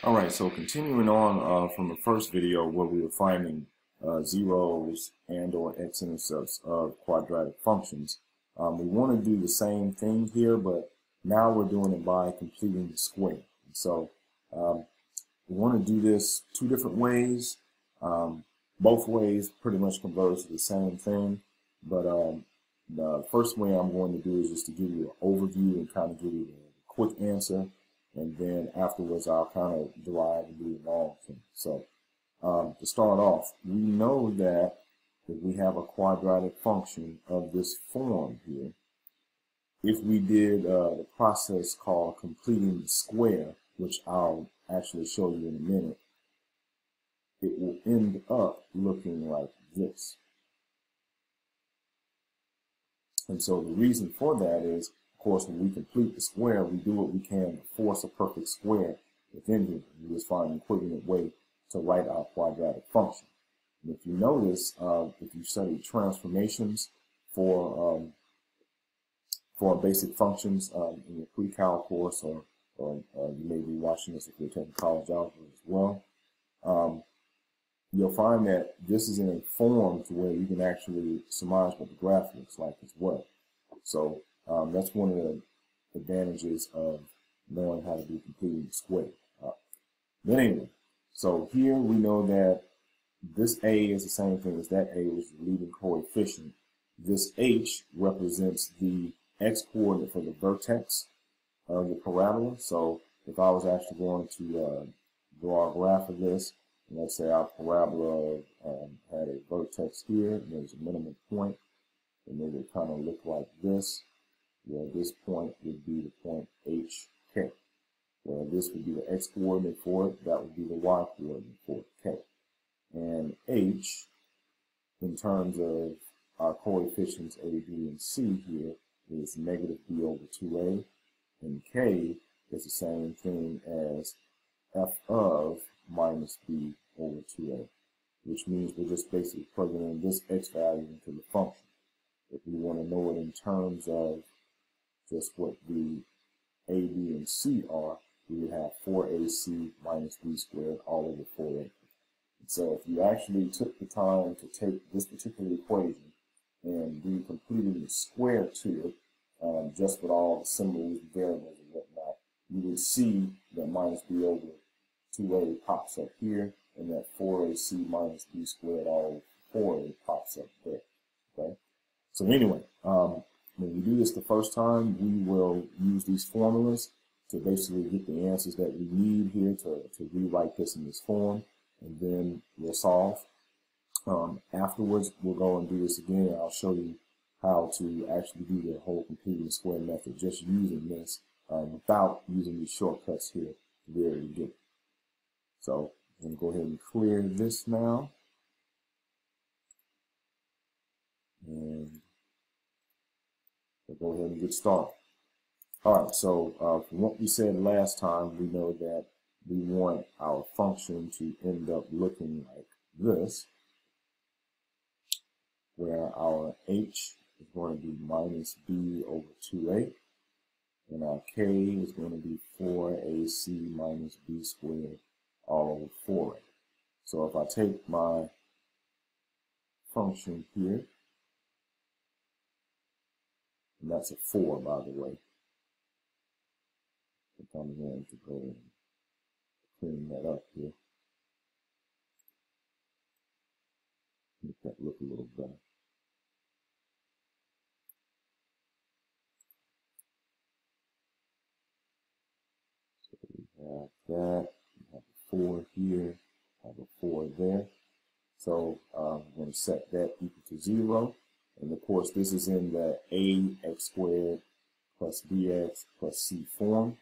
Alright, so continuing on from the first video where we were finding zeros and or x-intercepts of quadratic functions, we want to do the same thing here, but now we're doing it by completing the square. And so we want to do this two different ways. Both ways pretty much converge to the same thing, but the first way I'm going to do is just to give you an overview and kind of give you a quick answer. And then afterwards, I'll kind of derive and do the long thing. So to start off, we know that if we have a quadratic function of this form here, if we did the process called completing the square, which I'll actually show you in a minute, it will end up looking like this. And so the reason for that is, of course, when we complete the square, we do what we can to force a perfect square within here. We just find an equivalent way to write our quadratic function. And if you notice, if you study transformations for basic functions in your pre-cal course, or you may be watching this if you're taking college algebra as well, you'll find that this is in a form to where you can actually surmise what the graph looks like as well. So that's one of the advantages of knowing how to do completing the square. But anyway, so here we know that this A is the same thing as that A, which is the leading coefficient. This H represents the x-coordinate for the vertex of the parabola. So if I was actually going to draw a graph of this, and let's say our parabola had a vertex here, and there's a minimum point, and it would kind of look like this. Where this point would be the point HK. Where this would be the x-coordinate for it, that would be the y-coordinate for it, K. And H, in terms of our coefficients A, B, and C here, is negative B over 2A. And K is the same thing as F of minus B over 2A, which means we're just basically plugging in this x value into the function. If we want to know it in terms of just what the A, B, and C are, we would have 4AC minus B squared all over 4A. And so if you actually took the time to take this particular equation and do completing the square to it, just with all the symbols, variables, and whatnot, you would see that minus B over 2A pops up here, and that 4AC minus B squared all over 4A pops up there. Okay? So anyway, when we do this the first time, we will use these formulas to basically get the answers that we need here to rewrite this in this form, and then we'll solve. Afterwards, we'll go and do this again, and I'll show you how to actually do the whole completing the square method just using this without using these shortcuts here to be able to get it. So I'm going to go ahead and clear this now. And we'll go ahead and get started. All right, so from what we said last time, we know that we want our function to end up looking like this, where our H is going to be minus B over 2A, and our K is going to be 4AC minus B squared all over 4A. So if I take my function here, and that's a 4, by the way. So I'm going to go and clean that up here. Make that look a little better. So we have that. We have a 4 here. Have a 4 there. So I'm going to set that equal to 0. And of course, this is in the ax squared plus bx plus c form.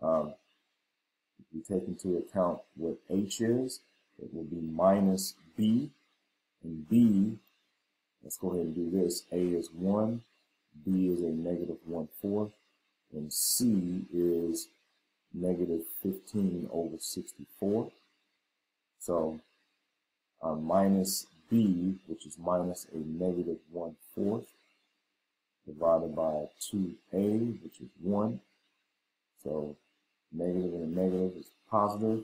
If we take into account what h is, it will be minus b. And b, let's go ahead and do this. A is 1, b is a negative 1/4, and c is negative 15 over 64. So minus b, which is minus a negative 1/4, divided by 2a, which is 1. So negative and a negative is positive,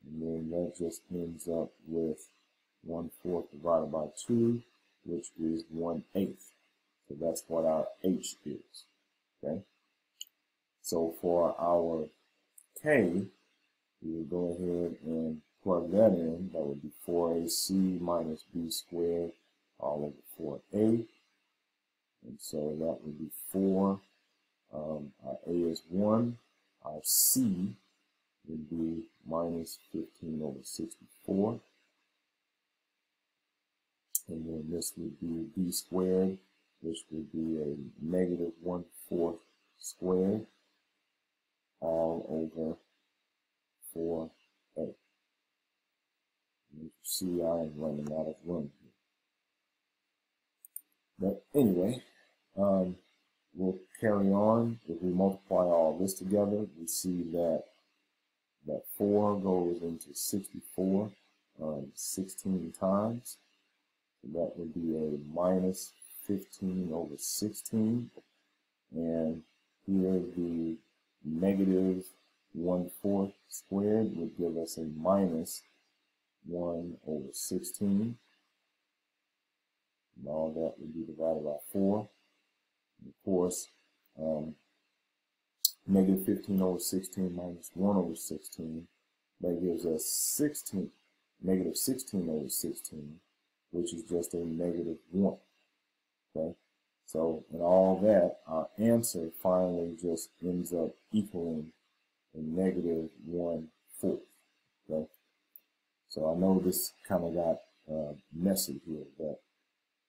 and then that just ends up with 1/4 divided by 2, which is 1/8. So that's what our h is. Okay. So for our k, we will go ahead and plug that in. That would be 4ac minus b squared all over 4a. And so that would be 4. Our a is 1. Our c would be minus 15 over 64. And then this would be b squared, which would be a negative 1/4 squared all over 4a. And you see, I am running out of room here. But anyway, we'll carry on. If we multiply all this together, we see that 4 goes into 64 16 times. So that would be a minus 15 over 16. And here the negative 1/4 squared would give us a minus 1 over 16. And all that would be divided by 4. And of course, negative 15 over 16 minus 1 over 16, that gives us negative 16 over 16, which is just a negative 1. Okay? So, in all that, our answer finally just ends up equaling a negative 1/4. Okay? So I know this kind of got messy here, but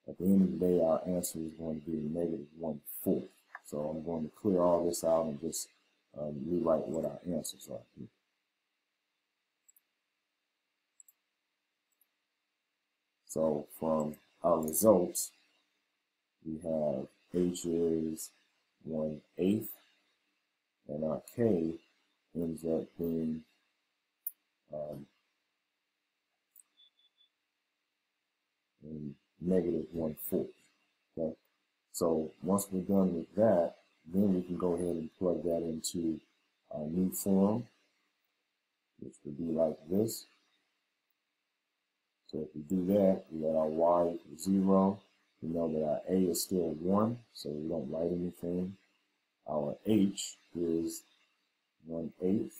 at the end of the day, our answer is going to be negative 1/4. So I'm going to clear all this out and just rewrite what our answers are here. So from our results, we have h is 1/8, and our k ends up being negative 1/4. Okay? So once we're done with that, then we can go ahead and plug that into our new form, which would be like this. So if we do that, we got our y equals 0. We know that our a is still 1, so we don't write anything. Our h is 1/8,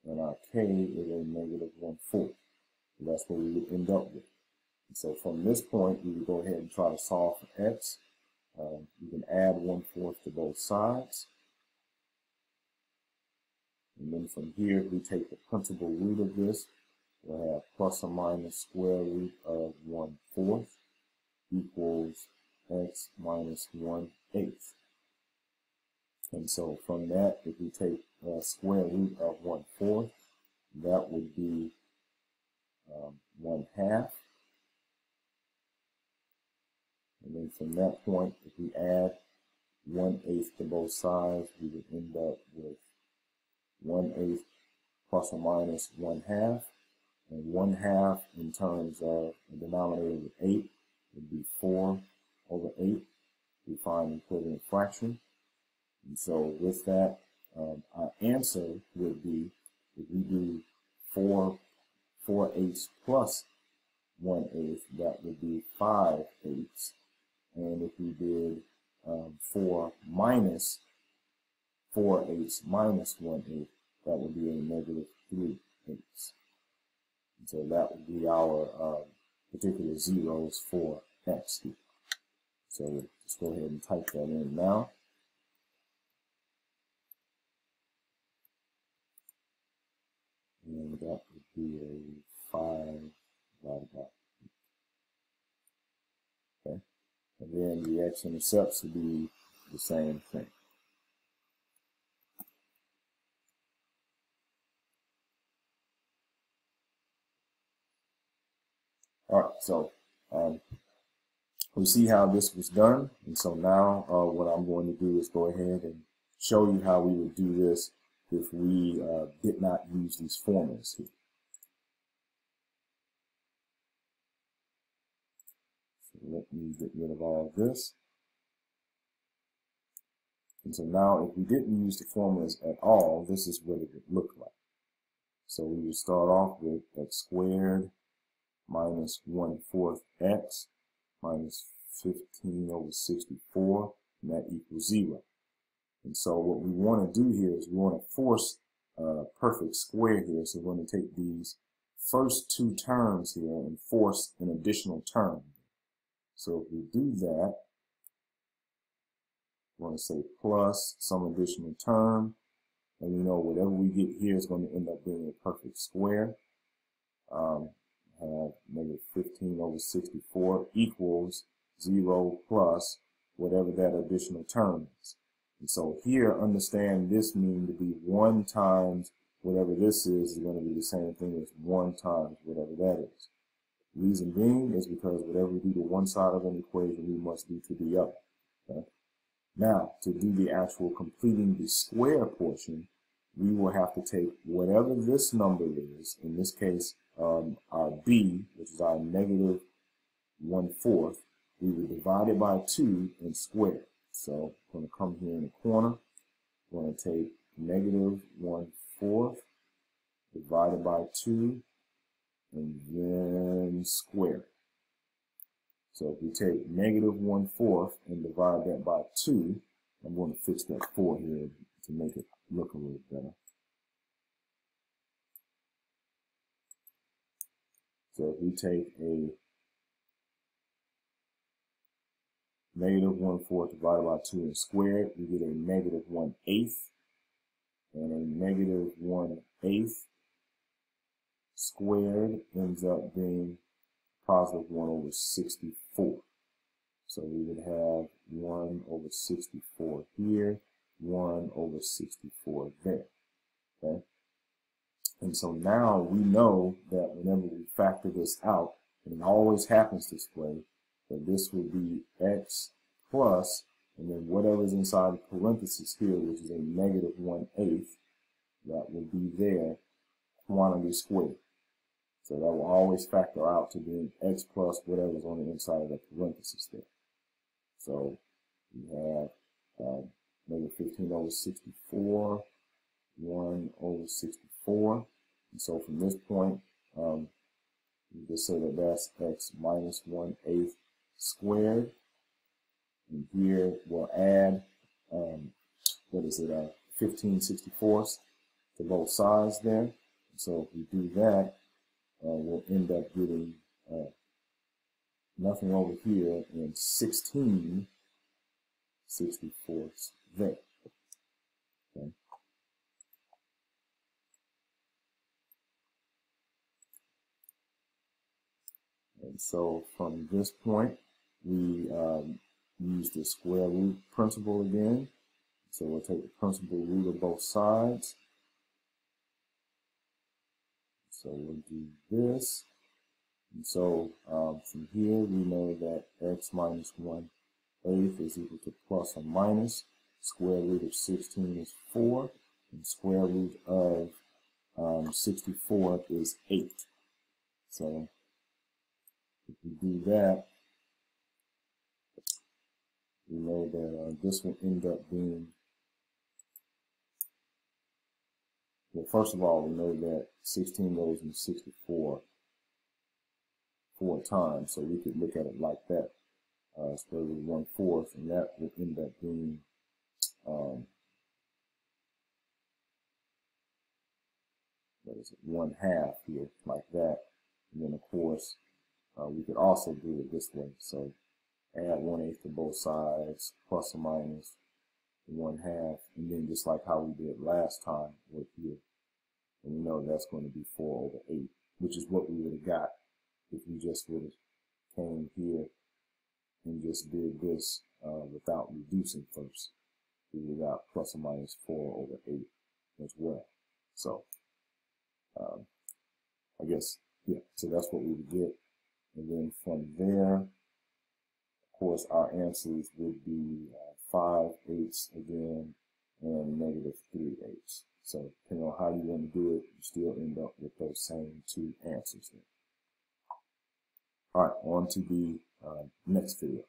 and our k is a negative 1/4. That's what we would end up with. And so from this point, we would go ahead and try to solve for x. You can add 1/4 to both sides. And then from here, if we take the principal root of this, we'll have plus or minus square root of 1/4 equals x minus 1/8. And so from that, if we take square root of 1/4, that would be 1/2. And then from that point, if we add 1/8 to both sides, we would end up with 1/8 plus or minus 1/2. And 1/2 in terms of the denominator with 8 would be 4 over 8. We find the equivalent fraction. And so with that, our answer would be, if we do 4/8 plus 1/8, that would be 5/8. And if we did 4 minus 4/8 minus 1/8, that would be a negative 3/8. And so that would be our particular zeros for x here. So we'll just go ahead and type that in now. And that would be a 5 divided by 8. Okay. And then the x-intercepts would be the same thing. All right, so we see how this was done. And so now what I'm going to do is go ahead and show you how we would do this if we did not use these formulas here. So let me get rid of all of this. And so now if we didn't use the formulas at all, this is what it would look like. So we would start off with x squared minus 1/4 x minus 15 over 64, and that equals 0. And so what we want to do here is we want to force a perfect square here. So we're going to take these first two terms here and force an additional term. So if we do that, we're going to say plus some additional term, and we know whatever we get here is going to end up being a perfect square. Have negative 15 over 64 equals 0 plus whatever that additional term is. And so here, understand this means to be 1 times whatever this is going to be the same thing as 1 times whatever that is. Reason being is because whatever we do to one side of an equation, we must do to the other. Okay? Now, to do the actual completing the square portion, we will have to take whatever this number is, in this case, our b, which is our negative 1/4, we will divide it by 2 and square it. So I'm going to come here in the corner. We're going to take negative 1/4 divided by 2 and then square it. So if we take negative 1/4 and divide that by 2, I'm going to fix that 4 here to make it look a little better. So if we take a negative 1/4 divided by 2 and square it, we get a negative 1/8, and a negative 1/8 squared ends up being positive 1 over 64. So we would have 1 over 64 here, 1 over 64 there. Okay? And so now we know that whenever we factor this out, and it always happens this way, that this would be x plus, and then whatever's inside the parentheses here, which is a negative 1/8, that would be there, quantity squared. So that will always factor out to being x plus whatever's on the inside of the parentheses there. So we have negative 15 over 64, 1 over 64. And so from this point, we just say that that's x minus 1/8 squared. And here we'll add, 15/64 to both sides there. So if we do that, we'll end up getting nothing over here and 16/64 there. Okay. And so from this point, we use the square root principle again. So we'll take the principal root of both sides. So we'll do this. And so from here, we know that x minus 1/8 is equal to plus or minus. Square root of 16 is 4. And square root of 64 is 8. So if we do that, we know that this will end up being, well, first of all, we know that 16 goes in 64 4 times, so we could look at it like that, square root of 1/4, and that would end up being what is it, 1/2 here, like that. And then of course we could also do it this way. So add 1/8 to both sides, plus or minus 1/2, and then just like how we did last time with here, and we know that's going to be 4 over 8, which is what we would have got if we just would have came here and just did this without reducing first. We would have got plus or minus 4 over 8 as well. So I guess, yeah, so that's what we would get. And then from there, of course, our answers would be 5/8 again and negative 3/8. So depending on how you want to do it, you still end up with those same two answers there. All right, on to the next video.